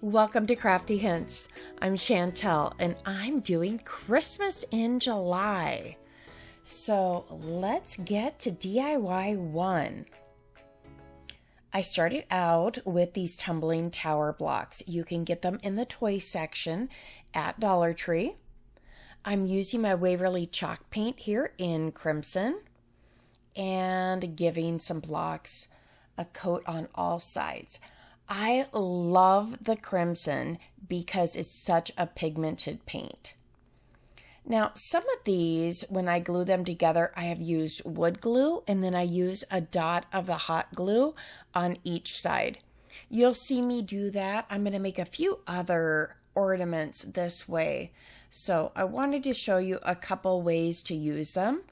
Welcome to Crafty Hints. I'm Chantel and I'm doing Christmas in July. So let's get to DIY 1. I started out with these tumbling tower blocks. You can get them in the toy section at Dollar Tree. I'm using my Waverly chalk paint here in Crimson and giving some blocks a coat on all sides. I love the crimson because it's such a pigmented paint. Now, some of these, when I glue them together, I have used wood glue and then I use a dot of the hot glue on each side. You'll see me do that. I'm going to make a few other ornaments this way. So I wanted to show you a couple ways to use them.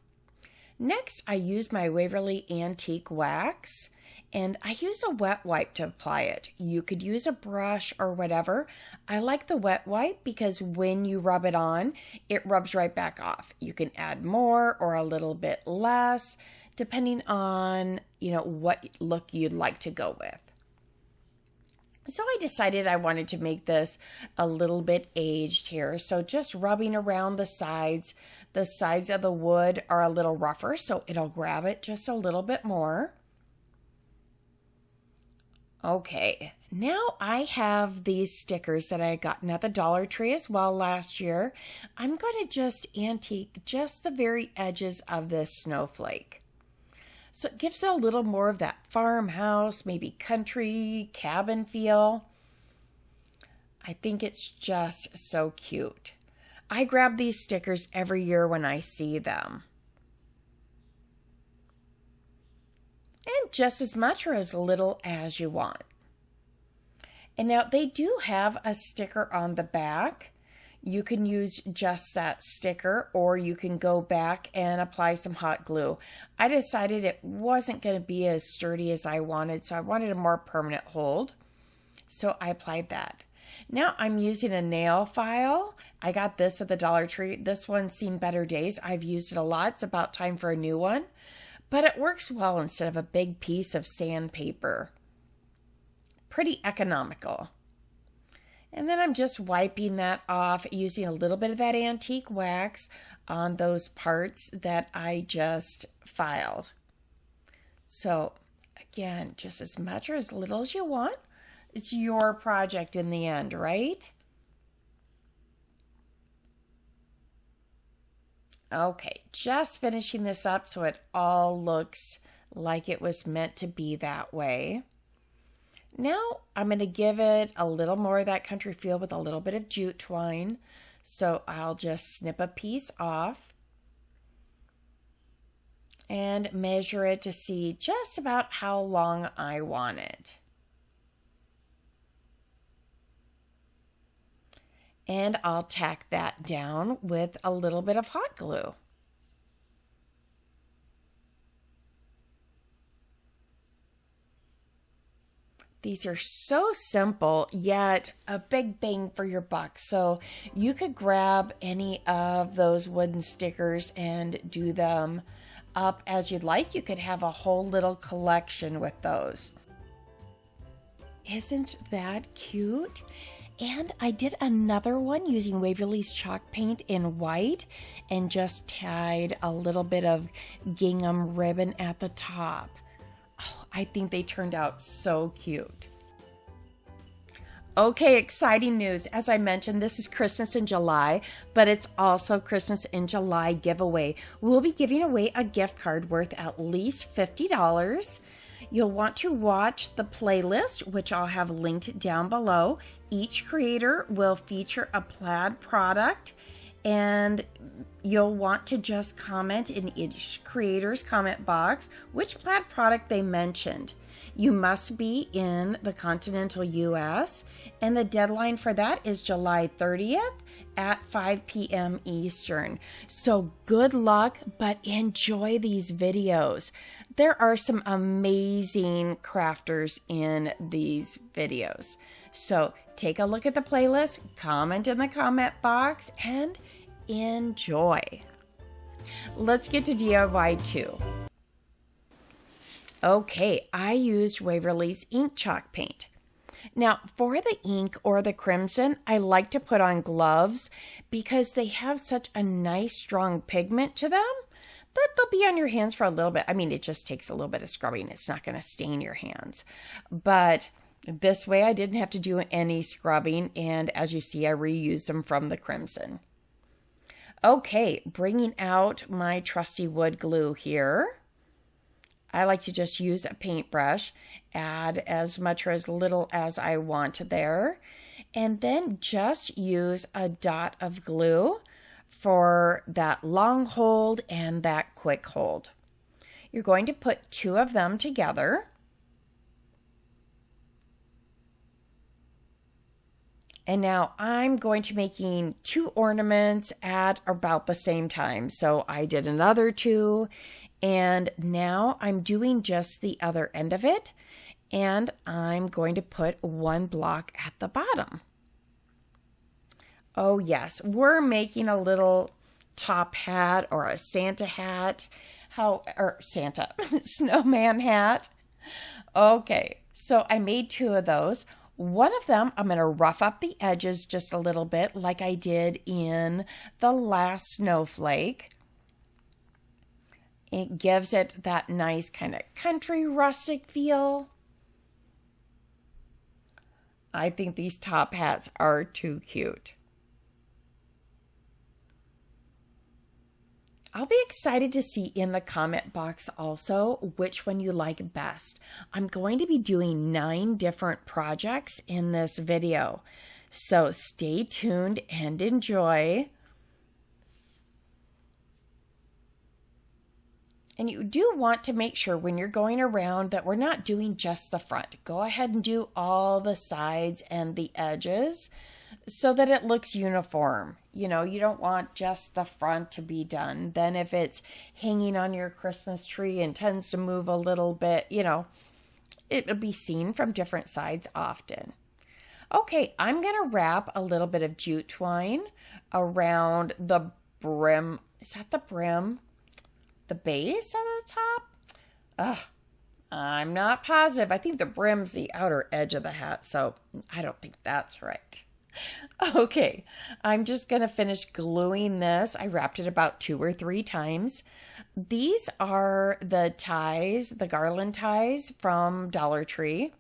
Next, I use my Waverly Antique Wax. And I use a wet wipe to apply it. You could use a brush or whatever. I like the wet wipe because when you rub it on, it rubs right back off. You can add more or a little bit less, depending on, what look you'd like to go with. So I decided I wanted to make this a little bit aged here. So just rubbing around the sides of the wood are a little rougher, so it'll grab it just a little bit more. Okay, now I have these stickers that I gotten at the Dollar Tree as well last year. I'm going to just antique just the very edges of this snowflake. So it gives it a little more of that farmhouse, maybe country, cabin feel. I think it's just so cute. I grab these stickers every year when I see them. And just as much or as little as you want. And now they do have a sticker on the back. You can use just that sticker or you can go back and apply some hot glue. I decided it wasn't going to be as sturdy as I wanted, so I wanted a more permanent hold. So I applied that. Now I'm using a nail file. I got this at the Dollar Tree. This one's seen better days. I've used it a lot. It's about time for a new one. But it works well instead of a big piece of sandpaper. Pretty economical. And then I'm just wiping that off using a little bit of that antique wax on those parts that I just filed. So again, just as much or as little as you want. It's your project in the end, right? Okay, just finishing this up so it all looks like it was meant to be that way. Now I'm going to give it a little more of that country feel with a little bit of jute twine. So I'll just snip a piece off and measure it to see just about how long I want it. And I'll tack that down with a little bit of hot glue. These are so simple, yet a big bang for your buck. So you could grab any of those wooden stickers and do them up as you'd like. You could have a whole little collection with those. Isn't that cute? And I did another one using Waverly's chalk paint in white and just tied a little bit of gingham ribbon at the top. Oh, I think they turned out so cute. Okay, exciting news. As I mentioned, this is Christmas in July, but it's also Christmas in July giveaway. We'll be giving away a gift card worth at least $50. You'll want to watch the playlist, which I'll have linked down below. Each creator will feature a plaid product, and you'll want to just comment in each creator's comment box which plaid product they mentioned. You must be in the continental US, and the deadline for that is July 30th at 5 p.m. Eastern. So good luck, but enjoy these videos. There are some amazing crafters in these videos. So take a look at the playlist, comment in the comment box, and enjoy. Let's get to DIY 2. Okay, I used Waverly's ink chalk paint. Now, for the ink or the crimson, I like to put on gloves because they have such a nice, strong pigment to them that they'll be on your hands for a little bit. I mean, it just takes a little bit of scrubbing. It's not going to stain your hands. But this way, I didn't have to do any scrubbing. And as you see, I reused them from the crimson. Okay, bringing out my trusty wood glue here. I like to just use a paintbrush, add as much or as little as I want there, and then just use a dot of glue for that long hold and that quick hold. You're going to put two of them together. And now I'm going to making two ornaments at about the same time. So I did another two, and now I'm doing just the other end of it, and I'm going to put one block at the bottom. Oh yes, we're making a little top hat or a Santa hat, snowman hat. Okay, so I made two of those. One of them, I'm going to rough up the edges just a little bit like I did in the last snowflake. It gives it that nice kind of country rustic feel. I think these top hats are too cute. I'll be excited to see in the comment box also which one you like best. I'm going to be doing 9 different projects in this video, so stay tuned and enjoy. And you do want to make sure when you're going around that we're not doing just the front. Go ahead and do all the sides and the edges so that it looks uniform. You know, you don't want just the front to be done. Then if it's hanging on your Christmas tree and tends to move a little bit, you know, it'll be seen from different sides often. Okay, I'm going to wrap a little bit of jute twine around the brim. Is that the brim? The base of the top? I'm not positive. I think the brim's the outer edge of the hat, so I don't think that's right. Okay, I'm just going to finish gluing this. I wrapped it about 2 or 3 times. These are the ties, the garland ties from Dollar Tree.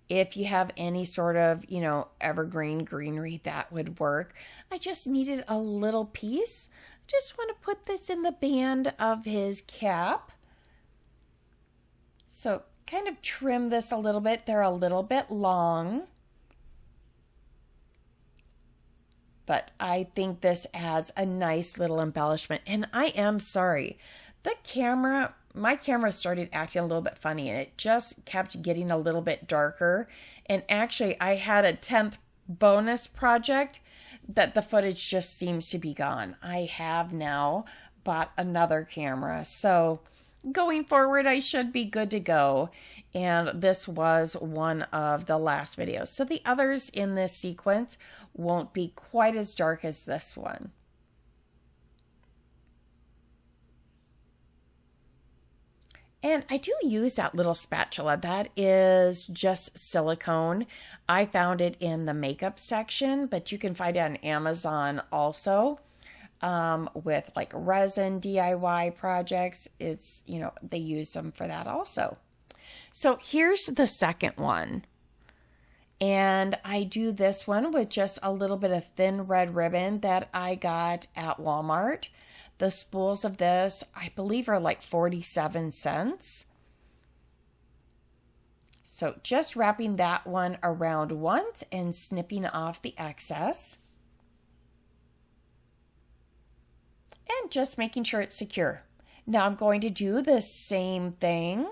If you have any sort of, you know, evergreen greenery, that would work. I just needed a little piece. Just want to put this in the band of his cap. So kind of trim this a little bit. They're a little bit long. But I think this adds a nice little embellishment. And I am sorry, my camera started acting a little bit funny and it just kept getting a little bit darker. And actually I had a 10th bonus project that the footage just seems to be gone. I have now bought another camera. So going forward, I should be good to go. And this was one of the last videos. So the others in this sequence won't be quite as dark as this one. And I do use that little spatula. That is just silicone. I found it in the makeup section, but you can find it on Amazon also. With like resin DIY projects, it's, you know, they use them for that also. So here's the second one. And I do this one with just a little bit of thin red ribbon that I got at Walmart. The spools of this, I believe, are like 47 cents. So just wrapping that one around once and snipping off the excess. And just making sure it's secure. Now I'm going to do the same thing.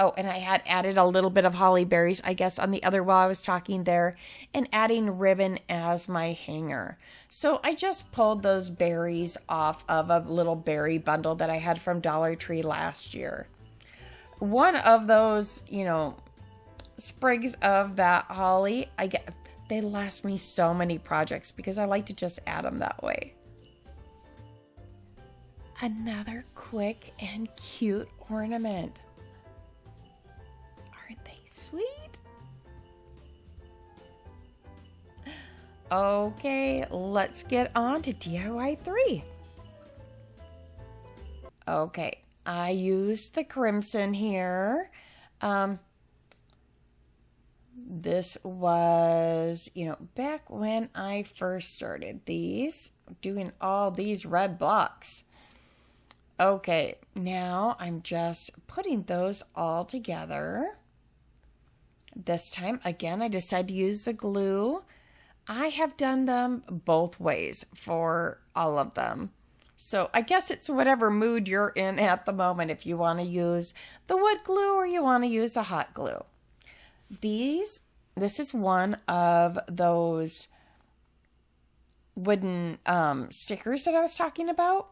Oh, and I had added a little bit of holly berries, I guess, on the other while I was talking there, and adding ribbon as my hanger. So I just pulled those berries off of a little berry bundle that I had from Dollar Tree last year. One of those, you know, sprigs of that holly, they last me so many projects because I like to just add them that way. Another quick and cute ornament. Aren't they sweet? Okay, let's get on to DIY 3. Okay, I used the crimson here. This was, back when I first started doing all these red blocks. Okay, now I'm just putting those all together. This time, again, I decided to use the glue. I have done them both ways for all of them. So I guess it's whatever mood you're in at the moment, if you want to use the wood glue or you want to use a hot glue. This is one of those wooden stickers that I was talking about.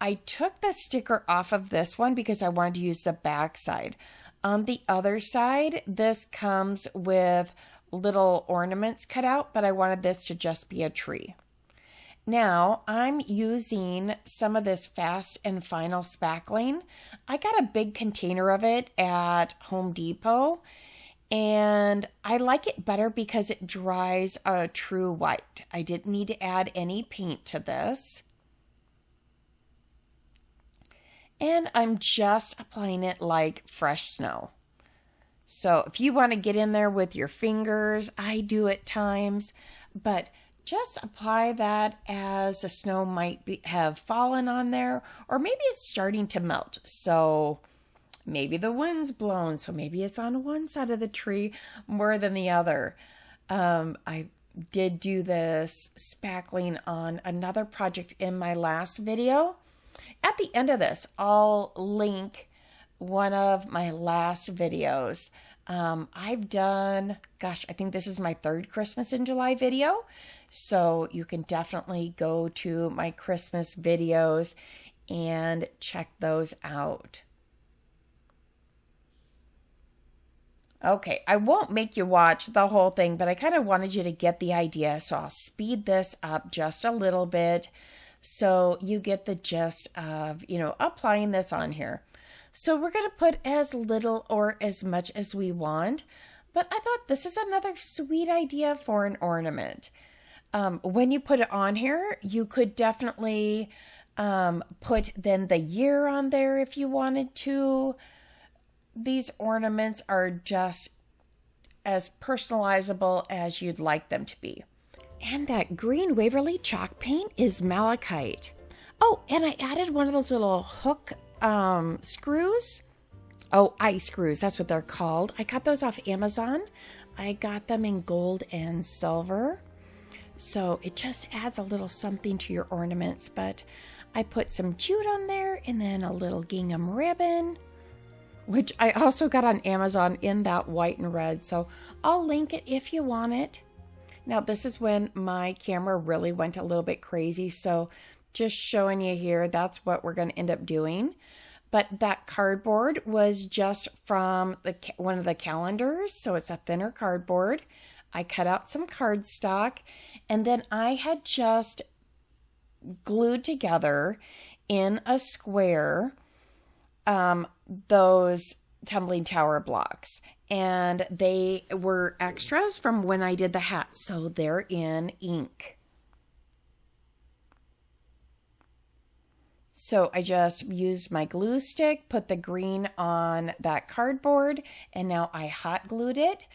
I took the sticker off of this one because I wanted to use the back side. On the other side, this comes with little ornaments cut out, but I wanted this to just be a tree. Now, I'm using some of this Fast and Final spackling. I got a big container of it at Home Depot, and I like it better because it dries a true white. I didn't need to add any paint to this. And I'm just applying it like fresh snow. So if you want to get in there with your fingers, I do at times, but just apply that as the snow might have fallen on there, or maybe it's starting to melt. So maybe the wind's blown, so maybe it's on one side of the tree more than the other. I did do this spackling on another project in my last video. At the end of this, I'll link one of my last videos. I've done, I think this is my 3rd Christmas in July video. So you can definitely go to my Christmas videos and check those out. Okay, I won't make you watch the whole thing, but I kind of wanted you to get the idea. So I'll speed this up just a little bit so you get the gist of, applying this on here. So we're going to put as little or as much as we want, but I thought this is another sweet idea for an ornament. When you put it on here, you could definitely put then the year on there if you wanted to. These ornaments are just as personalizable as you'd like them to be. And that green Waverly chalk paint is Malachite. Oh, and I added one of those little hook screws. Oh, eye screws, that's what they're called. I got those off Amazon. I got them in gold and silver. So it just adds a little something to your ornaments, but I put some jute on there and then a little gingham ribbon, which I also got on Amazon in that white and red. So I'll link it if you want it. Now this is when my camera really went a little bit crazy. So just showing you here, that's what we're going to end up doing. But that cardboard was just from one of the calendars. So it's a thinner cardboard. I cut out some cardstock, and then I had just glued together in a square those tumbling tower blocks, and they were extras from when I did the hat, so they're in ink. So I just used my glue stick, put the green on that cardboard, and now I hot glued it.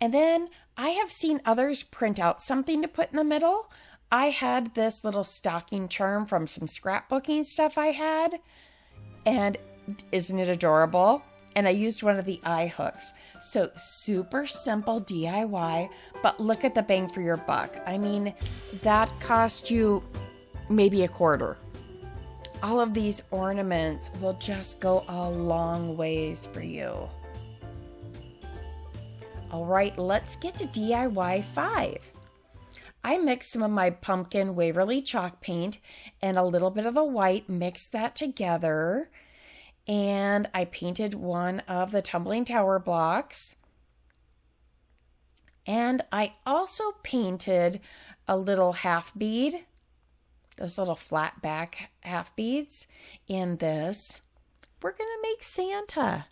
And then I have seen others print out something to put in the middle. I had this little stocking charm from some scrapbooking stuff I had, and isn't it adorable? And I used one of the eye hooks. So super simple DIY, but look at the bang for your buck. I mean, that cost you maybe $0.25. All of these ornaments will just go a long ways for you. All right, let's get to DIY 5. I mixed some of my pumpkin Waverly chalk paint and a little bit of the white, mixed that together, and I painted one of the tumbling tower blocks. And I also painted a little half bead, those little flat back half beads in this. We're gonna make Santa.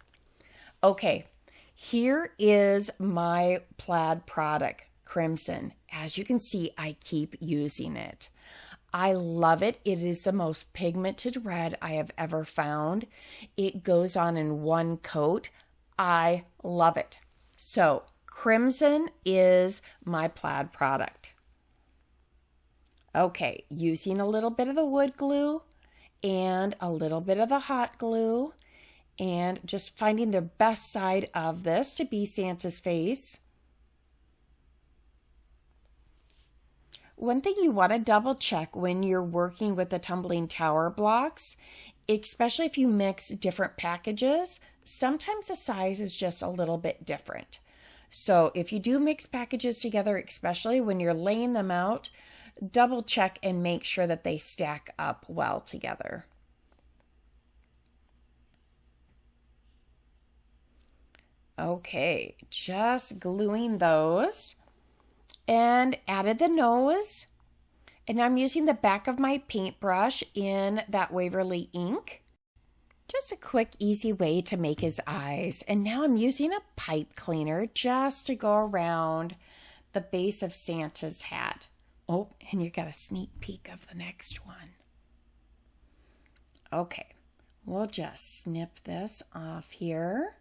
Okay, here is my plaid product. crimson. As you can see, I keep using it. I love it. It is the most pigmented red I have ever found. It goes on in one coat. I love it. So crimson is my plaid product. Okay, using a little bit of the wood glue and a little bit of the hot glue and just finding the best side of this to be Santa's face. One thing you want to double check when you're working with the tumbling tower blocks, especially if you mix different packages, sometimes the size is just a little bit different. So if you do mix packages together, especially when you're laying them out, double check and make sure that they stack up well together. Okay, just gluing those. And added the nose. And I'm using the back of my paintbrush in that Waverly ink. Just a quick, easy way to make his eyes. And now I'm using a pipe cleaner just to go around the base of Santa's hat. Oh, and you got a sneak peek of the next one. Okay, we'll just snip this off here.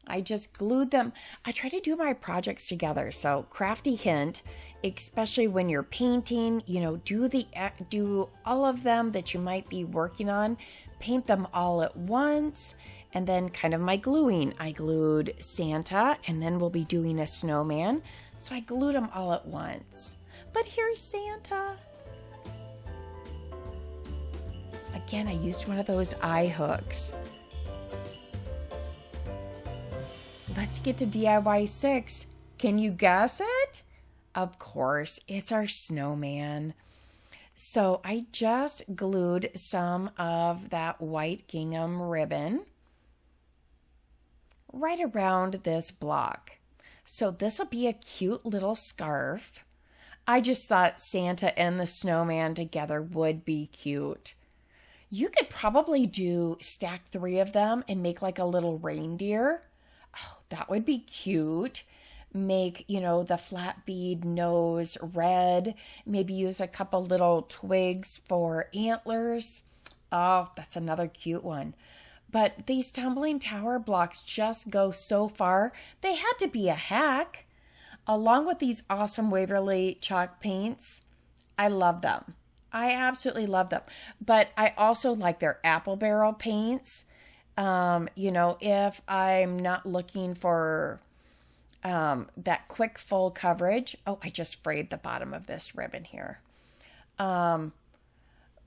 I just glued them. I try to do my projects together. So crafty hint, especially when you're painting, you know, do all of them that you might be working on, paint them all at once. And then kind of my gluing. I glued Santa and then we'll be doing a snowman. So I glued them all at once. But here's Santa. Again, I used one of those eye hooks. Let's get to DIY 6. Can you guess it? Of course, it's our snowman. So I just glued some of that white gingham ribbon right around this block. So this will be a cute little scarf. I just thought Santa and the snowman together would be cute. You could probably stack 3 of them and make like a little reindeer. Oh, that would be cute. Make, you know, the flat bead nose red. Maybe use a couple little twigs for antlers. Oh, that's another cute one. But these tumbling tower blocks just go so far. They had to be a hack. Along with these awesome Waverly chalk paints, I love them. I absolutely love them. But I also like their apple barrel paints. You know, if I'm not looking for that quick full coverage. Oh, I just frayed the bottom of this ribbon here.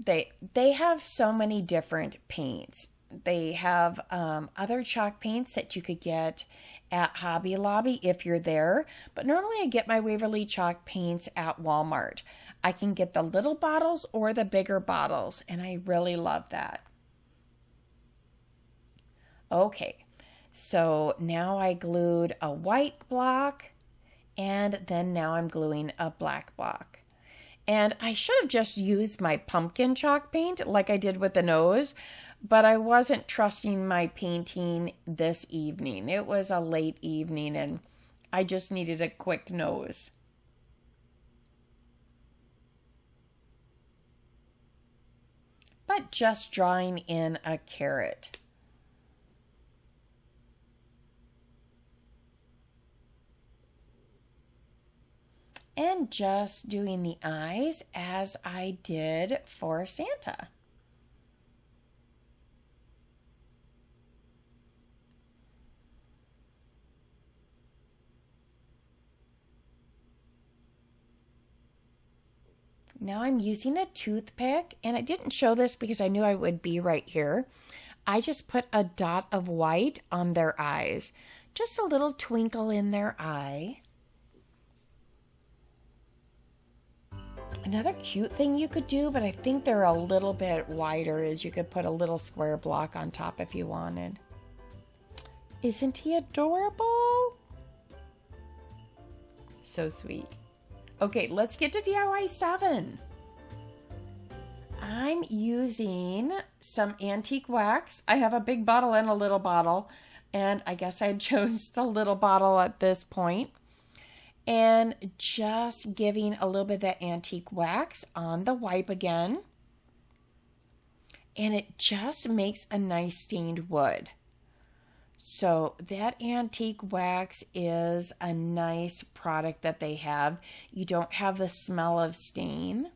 They have so many different paints. They have other chalk paints that you could get at Hobby Lobby if you're there. But normally I get my Waverly chalk paints at Walmart. I can get the little bottles or the bigger bottles, and I really love that. Okay, so now I glued a white block, and then now I'm gluing a black block. And I should have just used my pumpkin chalk paint like I did with the nose, but I wasn't trusting my painting this evening. It was a late evening and I just needed a quick nose. But just drawing in a carrot. And just doing the eyes as I did for Santa. Now I'm using a toothpick, and I didn't show this because I knew I would be right here. I just put a dot of white on their eyes, just a little twinkle in their eye. Another cute thing you could do, but I think they're a little bit wider, is you could put a little square block on top if you wanted. Isn't he adorable? So sweet. Okay, let's get to DIY 7. I'm using some antique wax. I have a big bottle and a little bottle, and I guess I chose the little bottle at this point. and just giving a little bit of that antique wax on the wipe again. And it just makes a nice stained wood. So that antique wax is a nice product that they have. You don't have the smell of stain.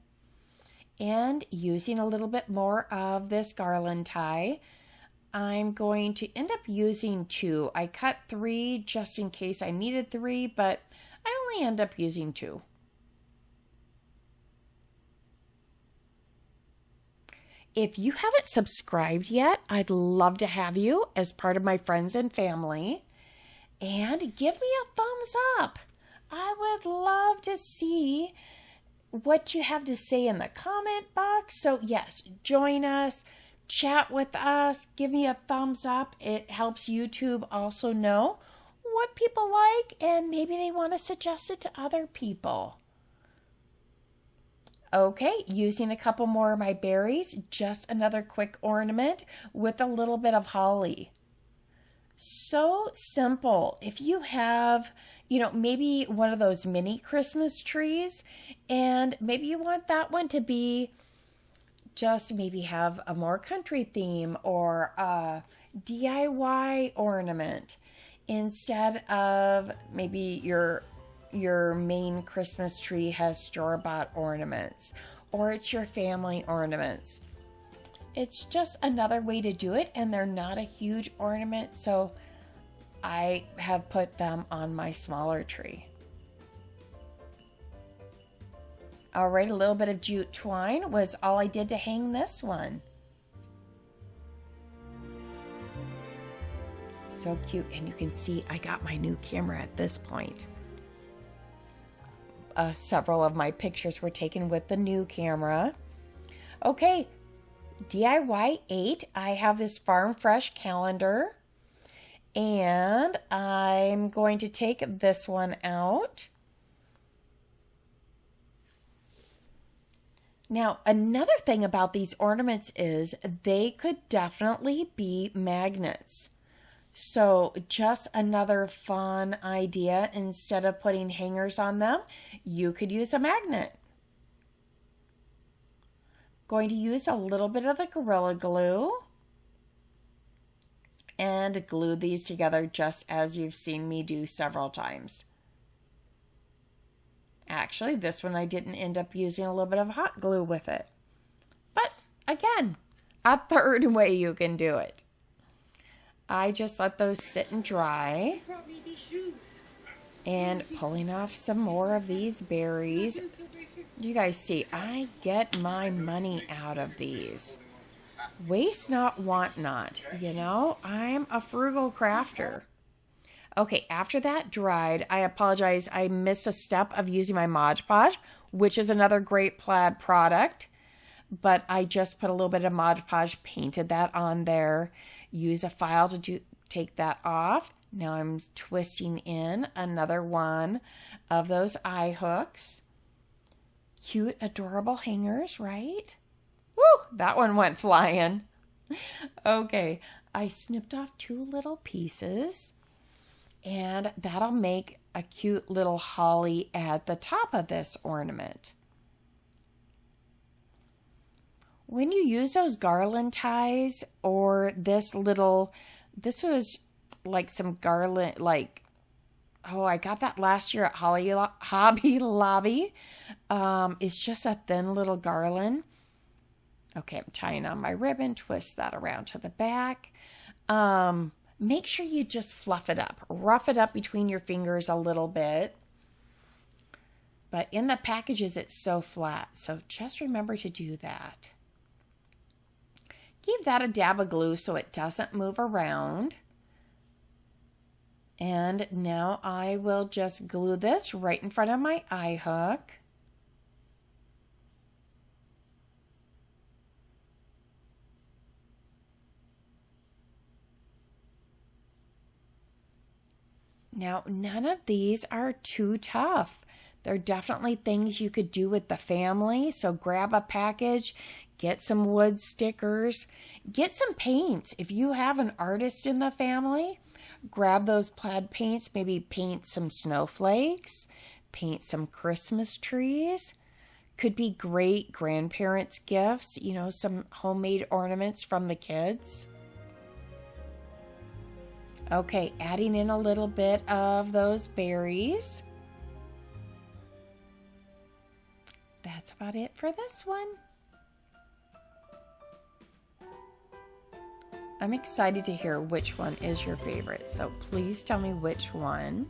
And using a little bit more of this garland tie, I'm going to end up using 2. I cut 3 just in case I needed 3, but I only end up using 2. If you haven't subscribed yet, I'd love to have you as part of my friends and family. And give me a thumbs up. I would love to see what you have to say in the comment box. So yes, join us, chat with us, give me a thumbs up. It helps YouTube also know what people like, and maybe they want to suggest it to other people. Okay, using a couple more of my berries, just another quick ornament with a little bit of holly. So simple. If you have, maybe one of those mini Christmas trees, and maybe you want that one to be just maybe have a more country theme or a DIY ornament instead of maybe your main Christmas tree has store-bought ornaments, or it's your family ornaments. It's just another way to do it, and they're not a huge ornament, so I have put them on my smaller tree. All right, a little bit of jute twine was all I did to hang this one. So cute, and you can see I got my new camera at this point. Several of my pictures were taken with the new camera. Okay, DIY 8, I have this Farm Fresh calendar, and I'm going to take this one out. Now, another thing about these ornaments is they could definitely be magnets. So just another fun idea. Instead of putting hangers on them, you could use a magnet. Going to use a little bit of the Gorilla Glue and glue these together just as you've seen me do several times. Actually, this one I didn't end up using a little bit of hot glue with it. But again, a third way you can do it. I just let those sit and dry. And pulling off some more of these berries. You guys see, I get my money out of these. Waste not, want not. I'm a frugal crafter. Okay, after that dried, I apologize. I missed a step of using my Mod Podge, which is another great plaid product. But I just put a little bit of Mod Podge, painted that on there. Use a file to take that off. Now I'm twisting in another one of those eye hooks. Cute, adorable hangers, right? Woo! That one went flying. Okay, I snipped off 2 little pieces, and that'll make a cute little holly at the top of this ornament. When you use those garland ties or this was like some garland, I got that last year at Hobby Lobby. It's just a thin little garland. Okay, I'm tying on my ribbon, twist that around to the back. Make sure you just fluff it up, rough it up between your fingers a little bit. But in the packages, it's so flat, so just remember to do that. Give that a dab of glue so it doesn't move around. And now I will just glue this right in front of my eye hook. Now, none of these are too tough. They're definitely things you could do with the family. So grab a package, get some wood stickers, get some paints. If you have an artist in the family, grab those plaid paints, maybe paint some snowflakes, paint some Christmas trees. Could be great grandparents' gifts, you know, some homemade ornaments from the kids. Okay, adding in a little bit of those berries. That's about it for this one. I'm excited to hear which one is your favorite, so please tell me which one.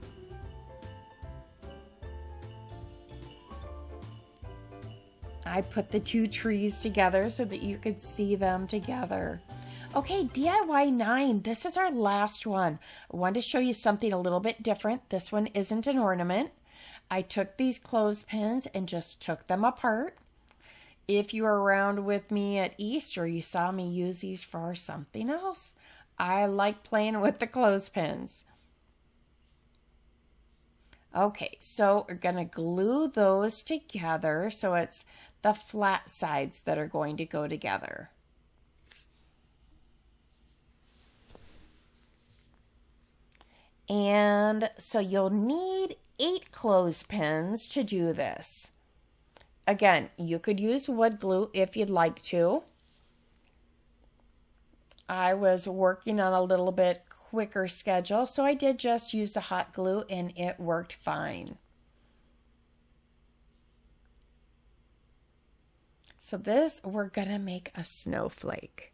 I put the two trees together so that you could see them together. Okay, DIY 9, this is our last one. I wanted to show you something a little bit different. This one isn't an ornament. I took these clothespins and just took them apart. If you were around with me at Easter, you saw me use these for something else. I like playing with the clothespins. Okay, so we're going to glue those together so it's the flat sides that are going to go together. And so you'll need 8 clothespins to do this. Again, you could use wood glue if you'd like to. I was working on a little bit quicker schedule, so I did just use the hot glue and it worked fine. So this, we're gonna make a snowflake.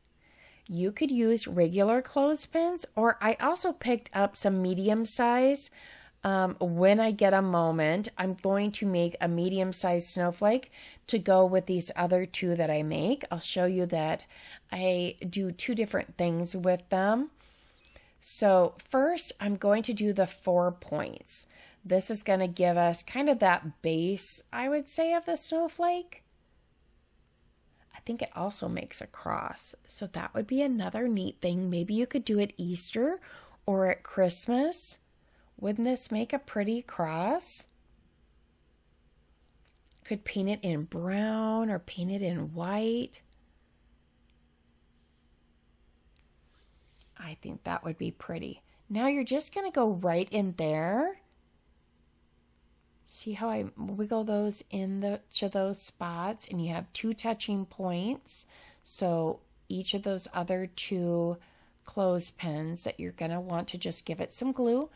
You could use regular clothespins, or I also picked up some medium size. When I get a moment, I'm going to make a medium-sized snowflake to go with these other 2 that I make. I'll show you that I do 2 different things with them. So first, I'm going to do the 4 points. This is going to give us kind of that base, I would say, of the snowflake. I think it also makes a cross. So that would be another neat thing. Maybe you could do it Easter or at Christmas. Wouldn't this make a pretty cross? Could paint it in brown or paint it in white. I think that would be pretty. Now you're just going to go right in there. See how I wiggle those to those spots, and you have 2 touching points. So each of those other 2 clothespins that you're going to want to just give it some glue.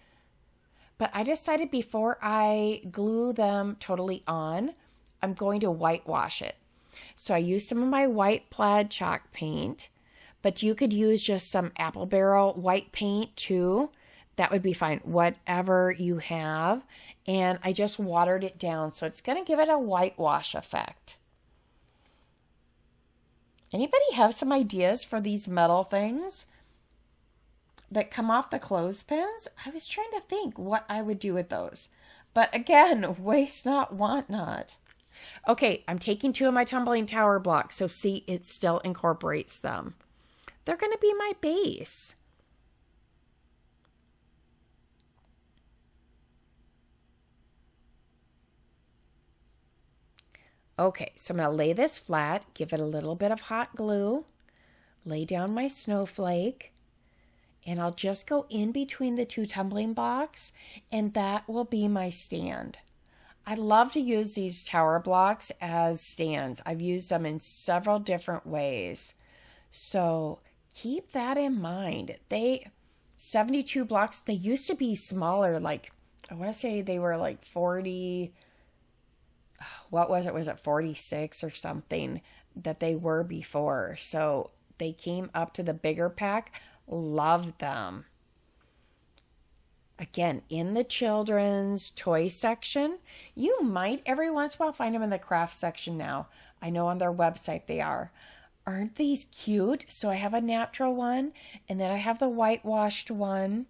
But I decided before I glue them totally on, I'm going to whitewash it. So I used some of my white plaid chalk paint, but you could use just some apple barrel white paint too. That would be fine, whatever you have. And I just watered it down, so it's going to give it a whitewash effect. Anybody have some ideas for these metal things that come off the clothespins? I was trying to think what I would do with those. But again, waste not, want not. Okay, I'm taking 2 of my tumbling tower blocks, so see, it still incorporates them. They're going to be my base. Okay, so I'm going to lay this flat, give it a little bit of hot glue, lay down my snowflake, and I'll just go in between the 2 tumbling blocks, and that will be my stand. I love to use these tower blocks as stands. I've used them in several different ways. So keep that in mind. 72 blocks, they used to be smaller, like, I want to say they were like 40, what was it? Was it 46 or something that they were before? So they came up to the bigger pack. Love them. Again, in the children's toy section, you might every once in a while find them in the craft section now. I know on their website they are. Aren't these cute? So I have a natural one, and then I have the whitewashed one.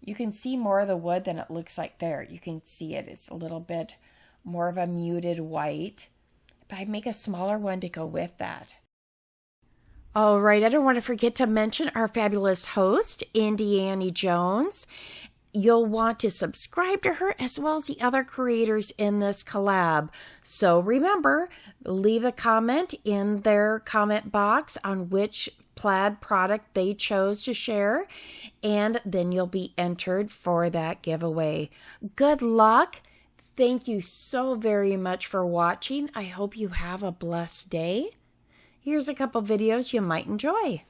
You can see more of the wood than it looks like there. You can see it. It's a little bit more of a muted white. But I make a smaller one to go with that. All right, I don't want to forget to mention our fabulous host, Indiana Jones. You'll want to subscribe to her as well as the other creators in this collab. So remember, leave a comment in their comment box on which plaid product they chose to share, and then you'll be entered for that giveaway. Good luck. Thank you so very much for watching. I hope you have a blessed day. Here's a couple videos you might enjoy.